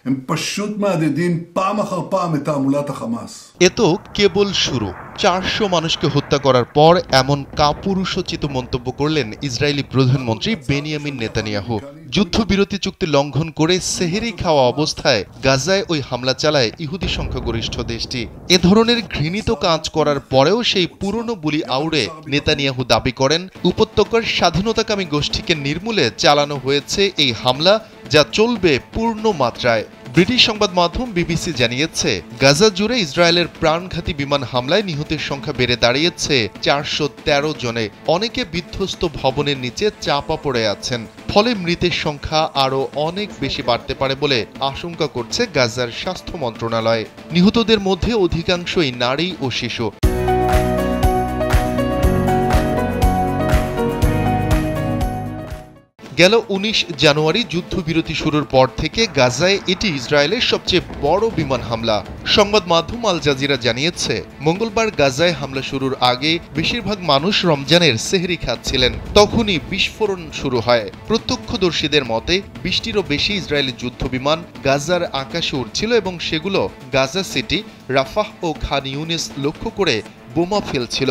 הם פשוט מהדהדים פעם אחר פעם את תעמולת החמאס. এ তো কেবল শুরু। 400 মানুষকে হত্যা করার পর এমন কাপুরুষোচিত মন্তব্য করলেন ইসরায়েলি প্রধানমন্ত্রী বেনিয়ামিন নেতানিয়াহু। যুদ্ধবিরতি চুক্তি লঙ্ঘন করে সেহরি খাওয়া অবস্থায় গাজায় ওই হামলা চালায় ইহুদি সংখ্যাগরিষ্ঠ দেশটি। এ ধরনের ঘৃণিত কাজ করার পরেও সেই পুরনো বুলি আউড়ে নেতানিয়াহু দাবি করেন উপত্যকার স্বাধীনতাকামী গোষ্ঠীকে নির্মূলে চালানো হয়েছে এই হামলা, যা চলবে পূর্ণ মাত্রায়। ব্রিটিশ সংবাদ মাধ্যম বিবিসি জানিয়েছে, গাজা জুড়ে ইসরায়েলের প্রাণঘাতী বিমান হামলায় নিহতের সংখ্যা বেড়ে দাঁড়িয়েছে 413 জনে। অনেকে বিধ্বস্ত ভবনের নিচে চাপা পড়ে আছেন। ফলে মৃতের সংখ্যা আরও অনেক বেশি বাড়তে পারে বলে আশঙ্কা করছে গাজার স্বাস্থ্য মন্ত্রণালয়। নিহতদের মধ্যে অধিকাংশই নারী ও শিশু। গেল 19 জানুয়ারি যুদ্ধবিরতি শুরুর পর থেকে গাজায় এটি ইসরায়েলের সবচেয়ে বড় বিমান হামলা। সংবাদ মাধ্যম আল জাজিরা জানিয়েছে, মঙ্গলবার গাজায় হামলা শুরুর আগে বেশিরভাগ মানুষ রমজানের সেহরি খাচ্ছিলেন। তখনই বিস্ফোরণ শুরু হয়। প্রত্যক্ষদর্শীদের মতে 20টিরও বেশি ইসরায়েলি যুদ্ধবিমান গাজার আকাশে উড়ছিল এবং সেগুলো গাজা সিটি, রাফাহ ও খান ইউনিস লক্ষ্য করে বোমা ফেলছিল।